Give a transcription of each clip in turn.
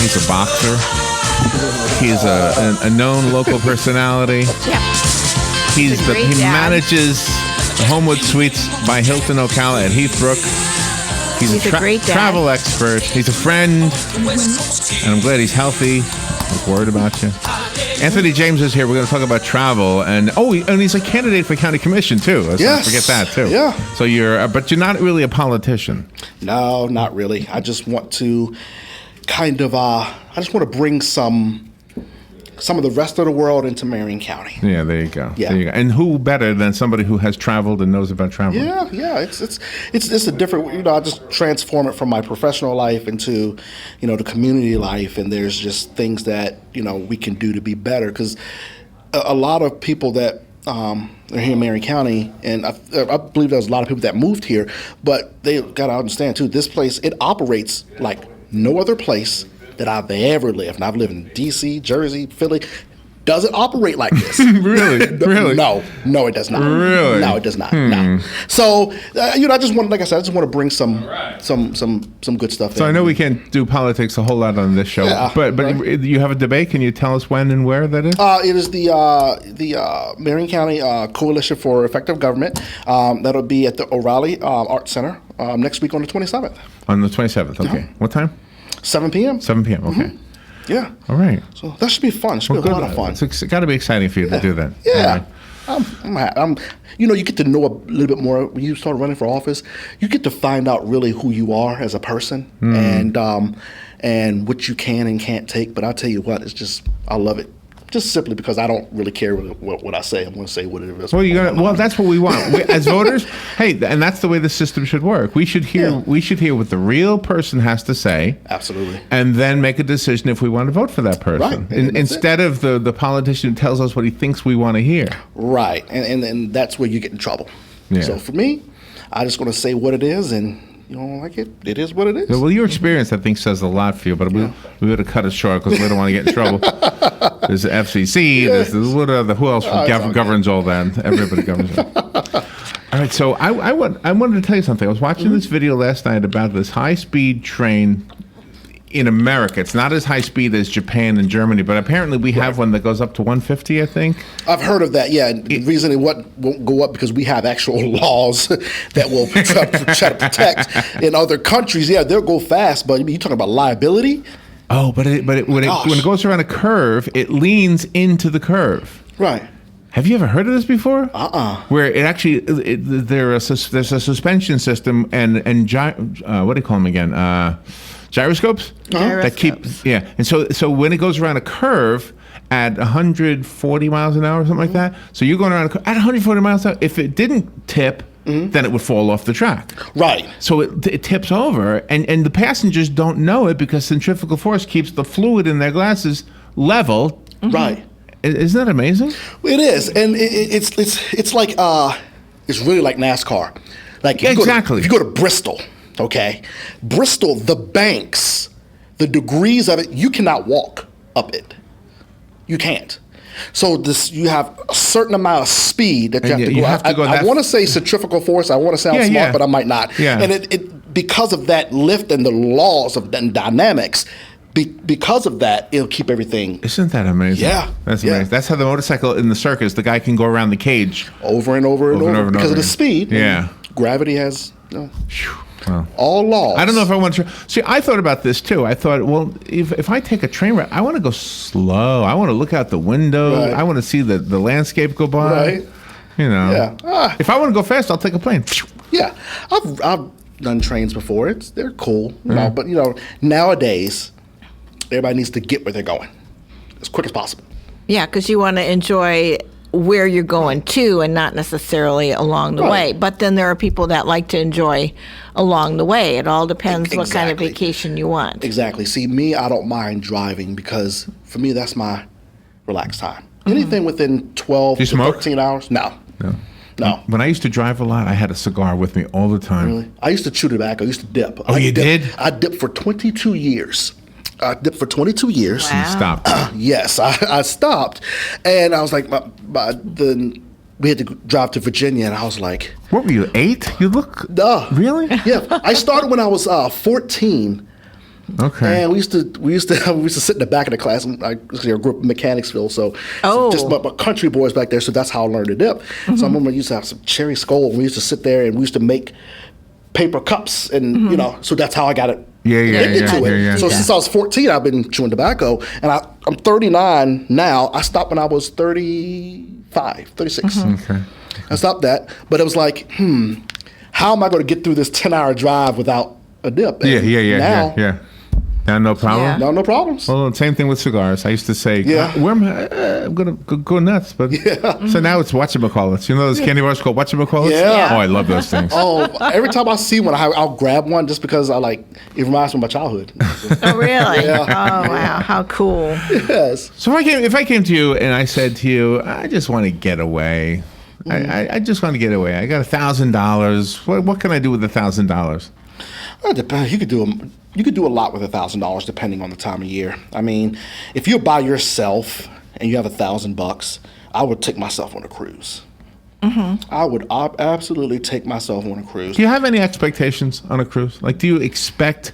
He's a boxer. He's a known local personality. Yeah. He dad. manages the Homewood Suites by Hilton Ocala at Heathbrook. He's a great dad. travel expert. He's a friend. And I'm glad he's healthy. I was worried about you. Anthony James is here. We're going to talk about travel. And he's a candidate for county commission, too. Let's not forget that, too. Yeah. So but you're not really a politician. No, not really. I just want to kind of, I just want to bring some of the rest of the world into Marion County. Yeah, there you go. Yeah. There you go. And who better than somebody who has traveled and knows about travel? Yeah. It's a different. I just transform it from my professional life into, the community life, and there's just things that we can do to be better. Because a lot of people that are here in Marion County, and I believe there's a lot of people that moved here, but they got to understand too. This place, it operates like no other place that I've ever lived. And I've lived in D.C., Jersey, Philly. Doesn't operate like this. Really? Really? No, it does not. Really? No, it does not. No. So, I just want, like I said, I just want to bring some good stuff in. So I know we can't do politics a whole lot on this show, Yeah, but right. you have a debate. Can you tell us when and where that is? It is the Marion County Coalition for Effective Government. That'll be at the O'Reilly Art Center next week on the 27th. On the 27th. Okay. What time? 7 p.m. 7 p.m. Okay. Yeah. All right. So that should be fun. It should be a lot of fun. It's got to be exciting for you to do that. Yeah. All right. I'm happy. You get to know a little bit more when you start running for office. You get to find out really who you are as a person and what you can and can't take. But I'll tell you what, I love it. Just simply because I don't really care what I say. I'm going to say what it is. Well, that's what we want as voters. Hey, and that's the way the system should work. We should hear what the real person has to say. Absolutely. And then make a decision if we want to vote for that person, Right. instead of the politician who tells us what he thinks we want to hear. Right, and that's where you get in trouble. Yeah. So for me, I'm just going to say what it is, and you don't like it, it is what it is. Well, your experience, I think, says a lot for you, but we would have cut it short because we don't want to get in trouble. There's the FCC, who else governs all that? Everybody governs it. All right, so I wanted to tell you something. I was watching this video last night about this high-speed train in America. It's not as high speed as Japan and Germany, but apparently we have one that goes up to 150, I think. I've heard of that, yeah. The reason it won't go up because we have actual laws that will try to protect. In other countries, yeah, they'll go fast, but you're talking about liability? Oh, when it goes around a curve, it leans into the curve. Right. Have you ever heard of this before? Where it actually there's a suspension system and what do you call them again? Gyroscopes that keep and so when it goes around a curve at 140 miles an hour or something like that, so you're going around at 140 miles an hour. If it didn't tip, then it would fall off the track. Right. So it tips over, and the passengers don't know it because centrifugal force keeps the fluid in their glasses level. Right. Isn't that amazing? It is, and it's like it's really like NASCAR. Like if exactly. If you go to Bristol. Okay, Bristol, the banks, the degrees of it, you cannot walk up it. You can't. So you have a certain amount of speed that you have to go. I want to say centrifugal force. I want to sound smart, but I might not. Yeah. And it because of that lift and the laws of dynamics, because of that, it'll keep everything. Isn't that amazing? Yeah. That's amazing. That's how the motorcycle in the circus, the guy can go around the cage. Over and over and over. Because of the speed. Yeah. Gravity has... Well, all laws. I don't know if I want to. See, I thought about this too. I thought, well, if I take a train ride, I want to go slow. I want to look out the window. Right. I want to see the landscape go by. Right. Yeah. If I want to go fast, I'll take a plane. Yeah. I've done trains before. They're cool, but nowadays everybody needs to get where they're going as quick as possible. Yeah, because you want to enjoy where you're going to and not necessarily along the way. But then there are people that like to enjoy along the way. It all depends what kind of vacation you want. Exactly. See, me, I don't mind driving because for me, that's my relaxed time. Anything within 12 to 13 hours? No. When I used to drive a lot, I had a cigar with me all the time. Really? I used to chew tobacco. I used to dip. You did? I dipped for 22 years. I dipped for 22 years. Wow. You stopped. Yes, I stopped. And I was like, the we had to drive to Virginia, and I was like, What were you, 8? You look really? yeah. I started when I was 14. Okay. And we used to sit in the back of the class. And I grew up in Mechanicsville, so just my country boys back there. So that's how I learned to dip. So I remember I used to have some cherry skull, and we used to sit there and we used to make paper cups, and so that's how I got it. Addicted to it. So since I was 14, I've been chewing tobacco, and I'm 39 now. I stopped when I was 35, 36. Okay. I stopped that, but it was like, how am I going to get through this 10-hour drive without a dip? And Yeah. Now, no problem. No problems. Well, same thing with cigars. I used to say, where am I? I'm going to go nuts. But so now it's whatchamacallits. You know those candy bars called whatchamacallits? Yeah. Oh, I love those things. Every time I see one, I'll grab one just because it reminds me of my childhood. Oh, really? Oh, wow. How cool. Yes. So if I came to you and I said to you, I just want to get away. I just want to get away. I got $1,000. What can I do with $1,000? Well, it depends. You could do a lot with $1,000 depending on the time of year. I mean, if you're by yourself and you have $1,000, I would take myself on a cruise. I would absolutely take myself on a cruise. Do you have any expectations on a cruise? Like, do you expect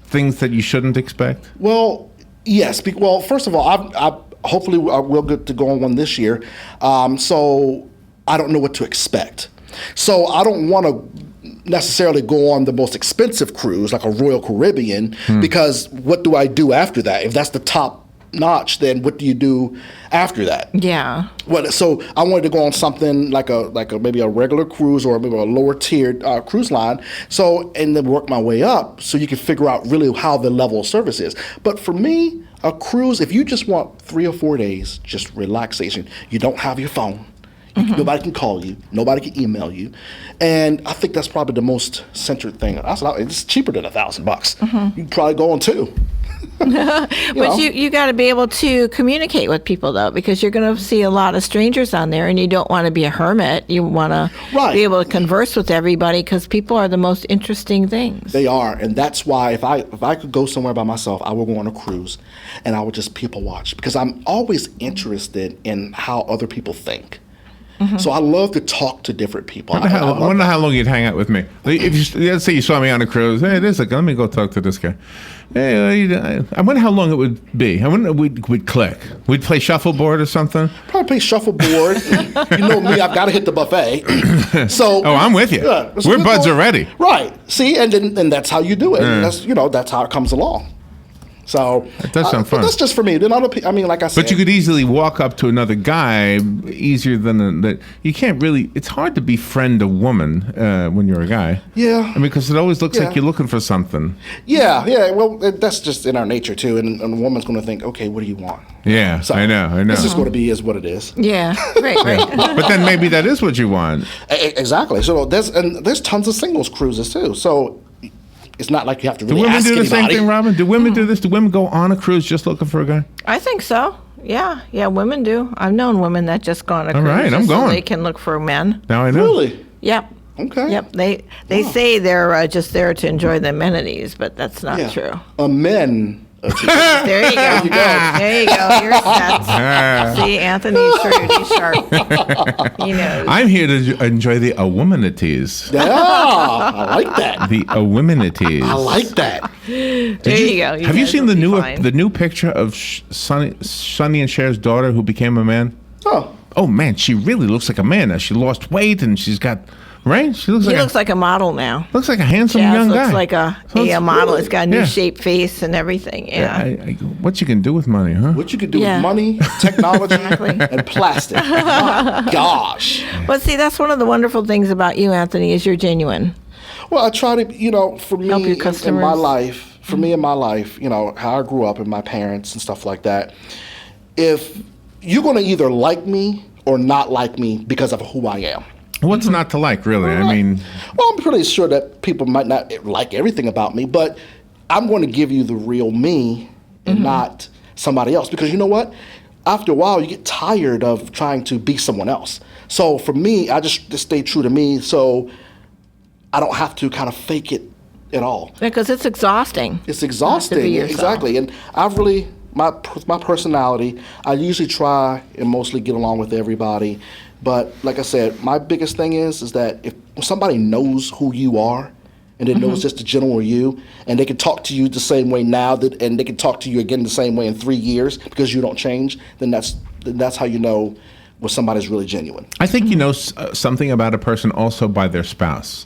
things that you shouldn't expect? Well, yes. Well, first of all, hopefully I will get to go on one this year. So I don't know what to expect. So I don't want to necessarily go on the most expensive cruise like a Royal Caribbean because what do I do after that? If that's the top notch, then what do you do after that? Yeah. Well, so I wanted to go on something like maybe a regular cruise or maybe a lower tiered cruise line. So and then work my way up so you can figure out really how the level of service is. But for me, a cruise, if you just want 3 or 4 days, just relaxation, you don't have your phone. Nobody can call you. Nobody can email you, and I think that's probably the most centered thing. It's cheaper than $1,000. You can probably go on 2. But you got to be able to communicate with people though, because you're going to see a lot of strangers on there, and you don't want to be a hermit. You want to be able to converse with everybody because people are the most interesting things. They are, and that's why if I could go somewhere by myself, I would go on a cruise, and I would just people watch because I'm always interested in how other people think. So I love to talk to different people. I wonder how long you'd hang out with me. If let's say you saw me on a cruise, hey, let me go talk to this guy. Hey, I wonder how long it would be. I wonder we'd click. We'd play shuffleboard or something. Probably play shuffleboard. You know me, I've got to hit the buffet. So I'm with you. We're buds already. Right. See, and that's how you do it. That's how it comes along. So that does sound fun. But that's just for me. Then like I said. But you could easily walk up to another guy easier than that. You can't really. It's hard to befriend a woman when you're a guy. Yeah. I mean, because it always looks like you're looking for something. Yeah. Well, that's just in our nature too. And a woman's going to think, okay, what do you want? Yeah. So I know. It's just going to be what it is. Yeah. Right. But then maybe that is what you want. Exactly. So there's tons of singles cruises too. So. It's not like you have to really ask anybody. Do women do the same thing, Robin? Do women do this? Do women go on a cruise just looking for a guy? I think so. Yeah, women do. I've known women that just go on a cruise. All right, I'm going. So they can look for men. Now I know. Really? Yep. Okay. Yep. They say they're just there to enjoy the amenities, but that's not true. There you go. There you go. You're set. See, Anthony's shrewd. He's sharp. He knows. I'm here to enjoy the awomenities. Yeah, I like that. The awomenities. I like that. There you go. Have you seen the new picture of Sonny and Cher's daughter who became a man? Oh man, she really looks like a man now. She lost weight and she's got. Right? She looks like a model now. Looks like a handsome young guy. Looks like a model. It's got a new shaped face and everything. Yeah. What you can do with money, huh? What you can do with money, technology, and plastic. My gosh. But see, that's one of the wonderful things about you, Anthony, is you're genuine. Well, I try to, for me help your customers. In my life, how I grew up and my parents and stuff like that. If you're going to either like me or not like me because of who I am. What's not to like, really? I mean... Well, I'm pretty sure that people might not like everything about me, but I'm going to give you the real me and not somebody else. Because you know what? After a while, you get tired of trying to be someone else. So for me, I just stay true to me so I don't have to kind of fake it at all. Because it's exhausting. It's exhausting. Exactly. And I've really... My personality, I usually try and mostly get along with everybody. But like I said, my biggest thing is that if somebody knows who you are, and it knows just the general you, and they can talk to you the same way now, and they can talk to you again the same way in 3 years because you don't change, then that's how you know when somebody's really genuine. I think you know something about a person also by their spouse.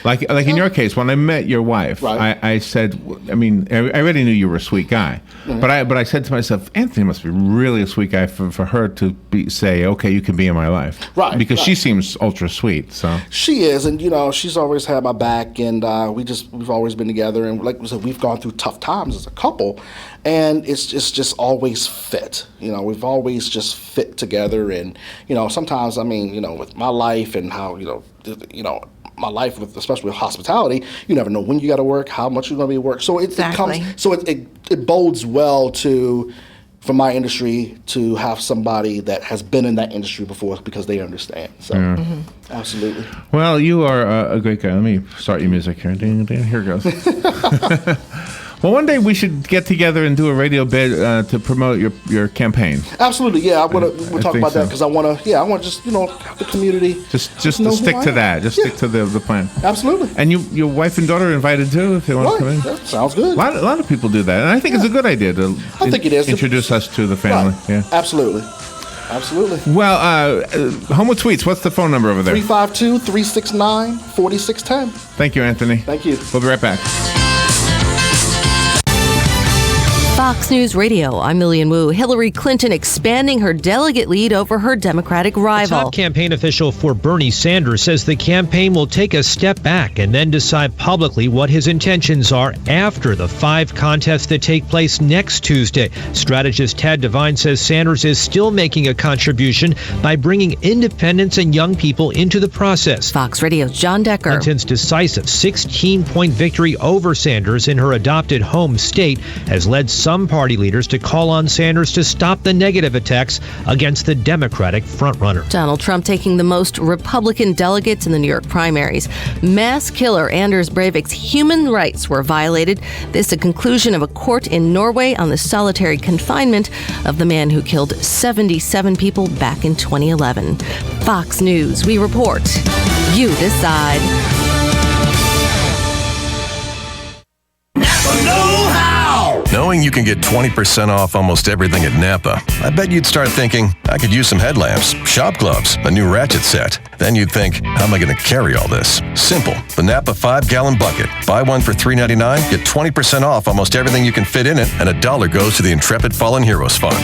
Like in your case, when I met your wife, Right. I said, I mean, I already knew you were a sweet guy, but I said to myself, Anthony must be really a sweet guy for her to say, okay, you can be in my life, Right, Because right. she seems ultra sweet. So She is, and she's always had my back, and we've always been together, and like we said, we've gone through tough times as a couple, and it's just always fit. We've always just fit together, and sometimes with my life and how my life especially with hospitality, you never know when you got to work, how much you're going to be at work. So Exactly. it bodes well for my industry to have somebody that has been in that industry before because they understand. So absolutely. well, you are a great guy. Let me start your music here. Ding, ding, here it goes. Well, one day we should get together and do a radio bit to promote your campaign. Absolutely, yeah. We'll talk think about that so. because I want to just have the community. Just know to who stick I to am. that. Just stick to the plan. Absolutely. And your wife and daughter are invited too if they want to come in. Right. That sounds good. A lot of people do that, and I think it's a good idea to I think it is. introduce us to the family. Right. Yeah. Absolutely. Absolutely. Well, Homewood Suites, what's the phone number over there? 352-369-4610. Thank you, Anthony. Thank you. We'll be right back. Fox News Radio, I'm Lillian Wu. Hillary Clinton expanding her delegate lead over her Democratic rival. Top campaign official for Bernie Sanders says the campaign will take a step back and then decide publicly what his intentions are after the 5 contests that take place next Tuesday. Strategist Tad Devine says Sanders is still making a contribution by bringing independents and young people into the process. Fox Radio's John Decker. Clinton's decisive 16-point victory over Sanders in her adopted home state has led some party leaders to call on Sanders to stop the negative attacks against the Democratic frontrunner. Donald Trump taking the most Republican delegates in the New York primaries. Mass killer Anders Breivik's human rights were violated. This a conclusion of a court in Norway on the solitary confinement of the man who killed 77 people back in 2011. Fox News, we report. You decide. Knowing you can get 20% off almost everything at Napa, I bet you'd start thinking, I could use some headlamps, shop gloves, a new ratchet set. Then you'd think, how am I going to carry all this? Simple. The Napa 5-gallon bucket. Buy one for $3.99, get 20% off almost everything you can fit in it, and $1 goes to the Intrepid Fallen Heroes Fund.